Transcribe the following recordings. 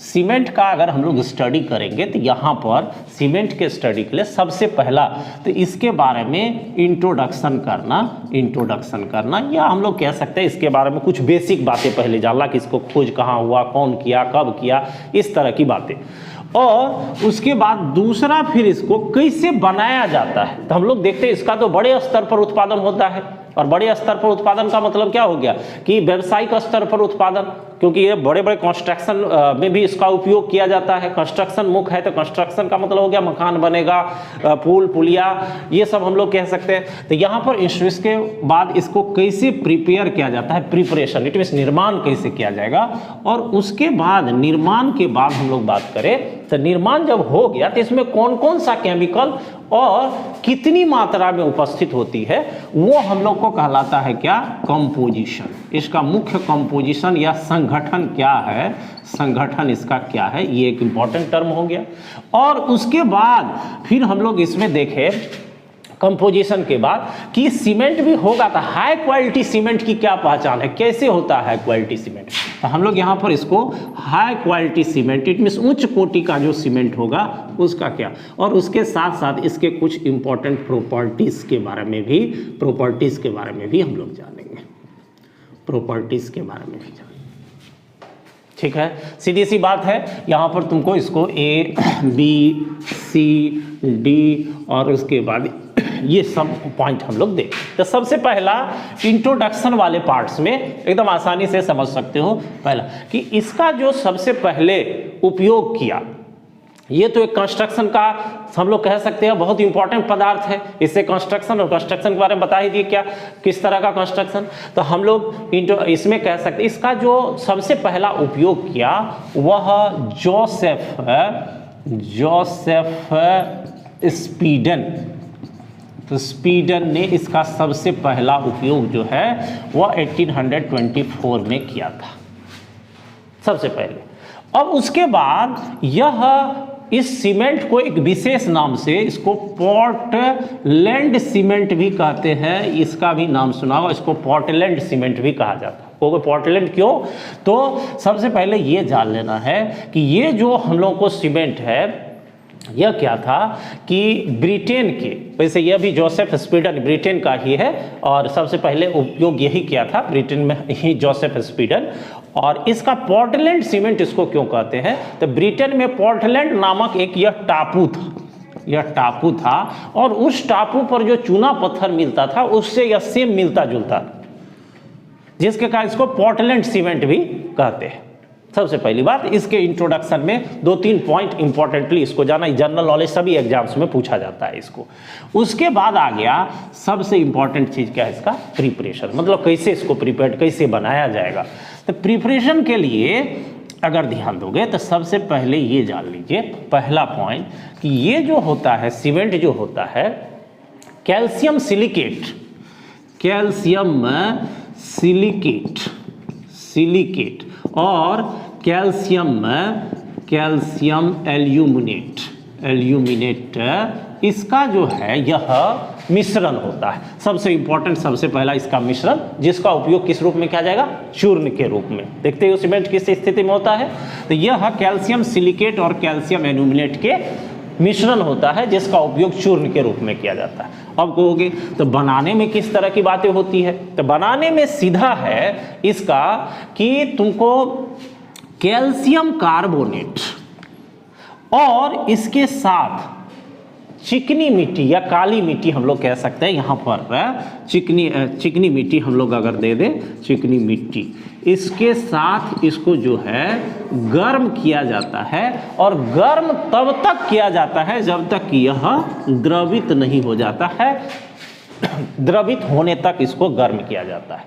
Cement का अगर हम लोग स्टडी करेंगे तो यहाँ पर सीमेंट के स्टडी के लिए सबसे पहला तो इसके बारे में इंट्रोडक्शन करना या हम लोग कह सकते हैं इसके बारे में कुछ बेसिक बातें पहले जानना कि इसको खोज कहाँ हुआ, कौन किया, कब किया, इस तरह की बातें। और उसके बाद दूसरा फिर इसको कैसे बनाया जाता है। तो हम लोग देखते हैं इसका तो बड़े स्तर पर उत्पादन होता है, और बड़े स्तर पर उत्पादन का मतलब क्या हो गया कि व्यावसायिक स्तर पर उत्पादन, क्योंकि ये बड़े बड़े कंस्ट्रक्शन में भी इसका उपयोग किया जाता है। कंस्ट्रक्शन मुख्य है तो कंस्ट्रक्शन का मतलब हो गया मकान बनेगा, पुल पुलिया, ये सब हम लोग कह सकते हैं। तो यहाँ पर इसके बाद इसको कैसे प्रिपेयर किया जाता है, प्रिपरेशन इट मीन्स निर्माण कैसे किया जाएगा। और उसके बाद निर्माण के बाद हम लोग बात करें तो निर्माण जब हो गया तो इसमें कौन कौन सा केमिकल और कितनी मात्रा में उपस्थित होती है वो हम लोग को कहलाता है क्या, कंपोजिशन। इसका मुख्य कंपोजिशन या संगठन क्या है, संगठन इसका क्या है, ये एक इंपॉर्टेंट टर्म हो गया। और उसके बाद फिर हम लोग इसमें देखें कंपोजिशन के बाद कि सीमेंट भी होगा तो हाई क्वालिटी सीमेंट की क्या पहचान है, कैसे होता है हाई क्वालिटी सीमेंट। तो हम लोग यहाँ पर इसको high quality cement it means उच्च कोटि का जो सीमेंट होगा उसका क्या, और उसके साथ साथ इसके कुछ इंपॉर्टेंट प्रॉपर्टीज़ के बारे में भी हम लोग जानेंगे, प्रॉपर्टीज़ के बारे में भी जानेंगे। ठीक है, सीधी सी बात है। यहाँ पर तुमको इसको A B C D और उसके बाद ये सब पॉइंट हम लोग देखें। तो सबसे पहला इंट्रोडक्शन वाले पार्ट्स में एकदम आसानी से समझ सकते हो। पहला कि इसका जो सबसे पहले उपयोग किया, ये तो एक कंस्ट्रक्शन का हम लोग कह सकते हैं बहुत इंपॉर्टेंट पदार्थ है। इससे कंस्ट्रक्शन और कंस्ट्रक्शन के बारे में बता ही दिए क्या, किस तरह का कंस्ट्रक्शन। तो हम लोग इसमें कह सकते हैं इसका जो सबसे पहला उपयोग किया वह जोसेफ स्पीडन। तो स्पीडन ने इसका सबसे पहला उपयोग जो है वह 1824 में किया था सबसे पहले। अब उसके बाद इस सीमेंट को एक विशेष नाम से, इसको पोर्टलैंड सीमेंट भी कहते हैं, इसका भी नाम सुना होगा, इसको पोर्टलैंड सीमेंट भी कहा जाता है। वो पोर्टलैंड क्यों, तो सबसे पहले ये जान लेना है कि ये जो हम लोग को सीमेंट है यह क्या था कि ब्रिटेन के, वैसे यह भी जोसेफ स्पीडन ब्रिटेन का ही है और सबसे पहले उपयोग यही किया था ब्रिटेन में ही जोसेफ स्पीडन। और इसका पोर्टलैंड सीमेंट इसको क्यों कहते हैं, तो ब्रिटेन में पोर्टलैंड नामक एक यह टापू था और उस टापू पर जो चूना पत्थर मिलता था उससे यह सेम मिलता जुलता, जिसके कारण इसको पोर्टलैंड सीमेंट भी कहते हैं। सबसे पहली बात, इसके इंट्रोडक्शन में 2-3 पॉइंट इंपॉर्टेंटली इसको जाना, जनरल नॉलेज सभी एग्जाम्स में पूछा जाता है इसको। उसके बाद आ गया सबसे इंपॉर्टेंट चीज क्या है, इसका प्रिपरेशन, मतलब कैसे इसको प्रिपेयर, कैसे बनाया जाएगा। तो प्रिपरेशन के लिए अगर ध्यान दोगे तो सबसे पहले ये जान लीजिए पहला पॉइंट कि ये जो होता है सीमेंट जो होता है कैल्शियम सिलिकेट और कैल्शियम एल्यूमिनेट इसका जो है यह मिश्रण होता है। सबसे इंपॉर्टेंट सबसे पहला इसका मिश्रण, जिसका उपयोग किस रूप में किया जाएगा, चूर्ण के रूप में। देखते हो सीमेंट किस स्थिति में होता है, तो यह कैल्शियम सिलिकेट और कैल्शियम एल्यूमिनेट के मिश्रण होता है जिसका उपयोग चूर्ण के रूप में किया जाता है। अब कहोगे तो बनाने में किस तरह की बातें होती है, तो बनाने में सीधा है इसका कि तुमको कैल्शियम कार्बोनेट और इसके साथ चिकनी मिट्टी या काली मिट्टी हम लोग कह सकते हैं, यहाँ पर चिकनी मिट्टी हम लोग अगर दे दें, चिकनी मिट्टी इसके साथ इसको जो है गर्म किया जाता है और गर्म तब तक किया जाता है जब तक कि यह द्रवित नहीं हो जाता है। द्रवित होने तक इसको गर्म किया जाता है।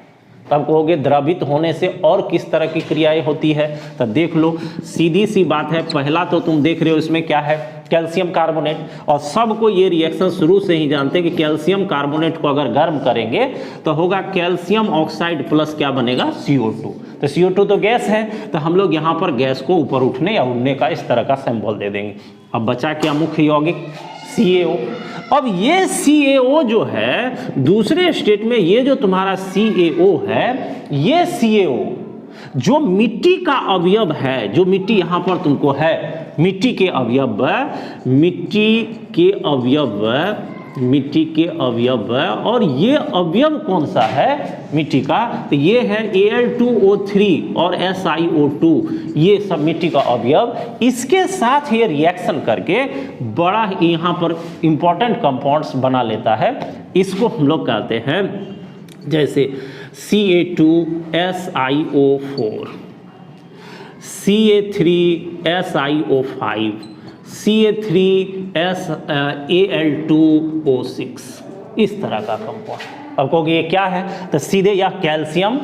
तब कहोगे द्रवित होने से और किस तरह की क्रियाएं होती है, तो देख लो, सीधी सी बात है। पहला तो तुम देख रहे हो इसमें क्या है, कैल्शियम कार्बोनेट, और सबको ये रिएक्शन शुरू से ही जानते हैं कि कैल्शियम कार्बोनेट को अगर गर्म करेंगे तो होगा कैल्शियम ऑक्साइड प्लस क्या बनेगा, CO2। तो CO2 तो गैस है, तो हम लोग यहाँ पर गैस को ऊपर उठने या उड़ने का इस तरह का सिंबल दे देंगे। अब बचा क्या, मुख्य यौगिक CaO। अब ये CaO जो है दूसरे स्टेट में, ये जो तुम्हारा CaO है, ये CaO जो मिट्टी का अवयव है, जो मिट्टी यहाँ पर तुमको है, मिट्टी के अवयव, मिट्टी के अवयव, और ये अवयव कौन सा है मिट्टी का, तो ये है Al2O3 और SiO2, ये सब मिट्टी का अवयव। इसके साथ ये रिएक्शन करके बड़ा यहाँ पर इंपॉर्टेंट कंपाउंड्स बना लेता है। इसको हम लोग कहते हैं जैसे Ca2SiO4, Ca3SiO5, Ca3Al2O6, इस तरह का कंपाउंड। अब कहोगे ये क्या है, तो सीधे यह कैल्शियम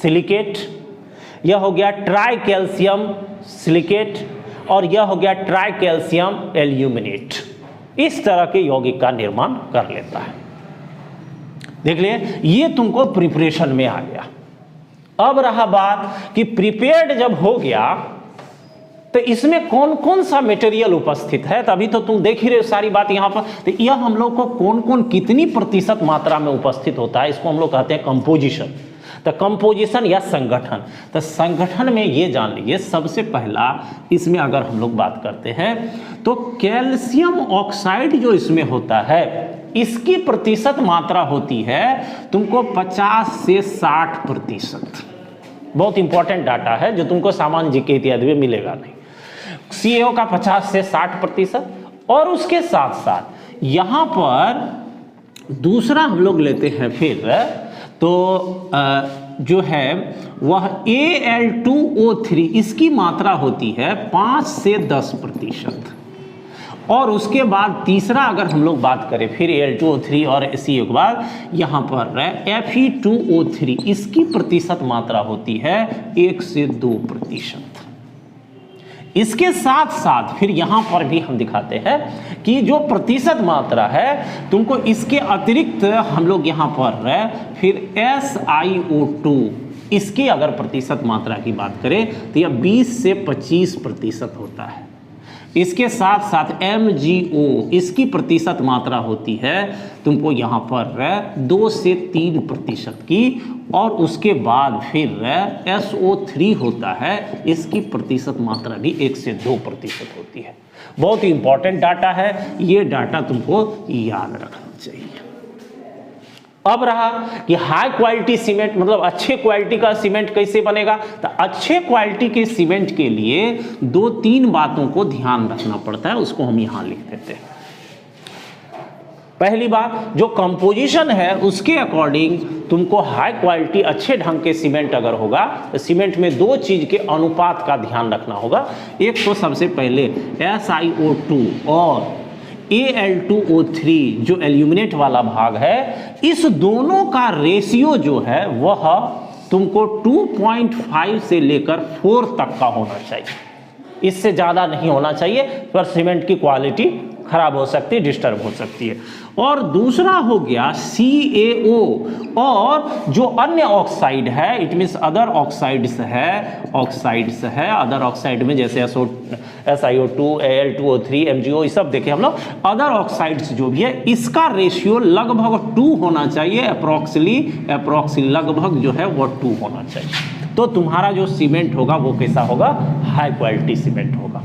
सिलिकेट, यह हो गया ट्राई कैल्शियम सिलिकेट, और यह हो गया ट्राई कैल्शियम एल्यूमिनेट। इस तरह के यौगिक का निर्माण कर लेता है। देख लिए, ये तुमको प्रिपरेशन में आ गया। अब रहा बात कि प्रिपेयर्ड जब हो गया तो इसमें कौन कौन सा मटेरियल उपस्थित है, तभी तो तुम देख ही रहे हो सारी बात यहाँ पर। तो यह हम लोग को कौन कौन कितनी प्रतिशत मात्रा में उपस्थित होता है, इसको हम लोग कहते हैं कंपोजिशन। तो कंपोजिशन या संगठन, तो संगठन में ये जान लीजिए, सबसे पहला इसमें अगर हम लोग बात करते हैं तो कैल्शियम ऑक्साइड जो इसमें होता है, इसकी प्रतिशत मात्रा होती है तुमको 50 से 60%। बहुत इंपॉर्टेंट डाटा है जो तुमको सामान्य जीके इत्यादि में मिलेगा नहीं। CaO का 50 से 60%, और उसके साथ साथ यहाँ पर दूसरा हम लोग लेते हैं फिर तो जो है वह Al2O3, इसकी मात्रा होती है 5 से 10%। और उसके बाद तीसरा अगर हम लोग बात करें फिर Al2O3 और CaO के बाद यहाँ पर Fe2O3, इसकी प्रतिशत मात्रा होती है 1 से 2%। इसके साथ साथ फिर यहाँ पर भी हम दिखाते हैं कि जो प्रतिशत मात्रा है तुमको इसके अतिरिक्त हम लोग यहाँ पर फिर SiO2, इसकी अगर प्रतिशत मात्रा की बात करें तो यह 20 से 25% होता है। इसके साथ साथ MgO, इसकी प्रतिशत मात्रा होती है तुमको यहाँ पर 2 से 3% की, और उसके बाद फिर SO3 होता है, इसकी प्रतिशत मात्रा भी 1 से 2% होती है। बहुत ही इंपॉर्टेंट डाटा है, ये डाटा तुमको याद रखना चाहिए। अब रहा कि हाई क्वालिटी सीमेंट, मतलब अच्छे क्वालिटी का सीमेंट कैसे बनेगा, तो अच्छे क्वालिटी के सीमेंट के लिए 2-3 बातों को ध्यान रखना पड़ता है, उसको हम यहाँ लिख देते हैं। पहली बात, जो कंपोजिशन है उसके अकॉर्डिंग तुमको हाई क्वालिटी अच्छे ढंग के सीमेंट अगर होगा तो सीमेंट में 2 चीज के अनुपात का ध्यान रखना होगा। एक तो सबसे पहले SiO2 और Al2O3 जो एल्यूमिनेट वाला भाग है, इस दोनों का रेशियो जो है वह तुमको 2.5 से लेकर 4 तक का होना चाहिए, इससे ज़्यादा नहीं होना चाहिए, पर सीमेंट की क्वालिटी खराब हो सकती है, डिस्टर्ब हो सकती है। और दूसरा हो गया CaO और जो अन्य ऑक्साइड है, इट मीन्स अदर ऑक्साइड्स है, अदर ऑक्साइड में जैसे SiO2, Al2O3, MgO, ये सब देखे हम लोग। अदर ऑक्साइड्स जो भी है इसका रेशियो लगभग 2 होना चाहिए, अप्रोक्सीमेटली लगभग जो है वो 2 होना चाहिए। तो तुम्हारा जो सीमेंट होगा वो कैसा होगा, हाई क्वालिटी सीमेंट होगा।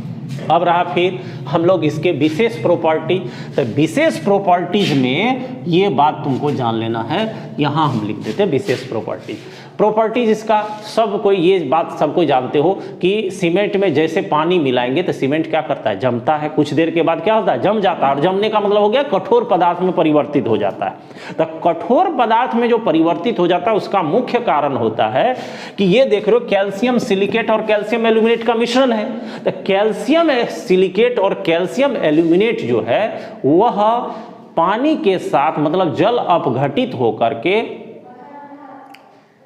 अब रहा फिर हम लोग इसके विशेष प्रॉपर्टी, तो विशेष प्रॉपर्टीज में ये बात तुमको जान लेना है, यहाँ हम लिख देते हैं विशेष प्रॉपर्टीज इसका सब कोई, ये बात सब कोई जानते हो कि सीमेंट में जैसे पानी मिलाएंगे तो सीमेंट क्या करता है, जमता है, कुछ देर के बाद क्या होता है, जम जाता है, और जमने का मतलब हो गया कठोर पदार्थ में परिवर्तित हो जाता है। तो कठोर पदार्थ में जो परिवर्तित हो जाता है उसका मुख्य कारण होता है कि ये देख रहे हो कैल्शियम सिलिकेट और कैल्शियम एल्यूमिनेट का मिश्रण है। तो कैल्शियम सिलिकेट और कैल्शियम एल्यूमिनेट जो है वह पानी के साथ, मतलब जल अपघटित होकर के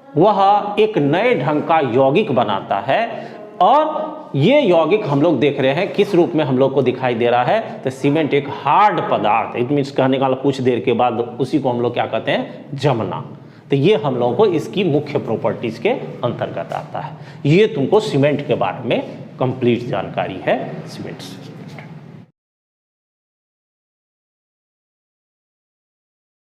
वह एक नए ढंग का यौगिक बनाता है। और ये यौगिक हम लोग देख रहे हैं किस रूप में हम लोग को दिखाई दे रहा है, तो सीमेंट एक हार्ड पदार्थ, इट मीन्स कहने का कुछ देर के बाद उसी को हम लोग क्या कहते हैं, जमना। तो ये हम लोगों को इसकी मुख्य प्रॉपर्टीज के अंतर्गत आता है। ये तुमको सीमेंट के बारे में कंप्लीट जानकारी है सीमेंट से।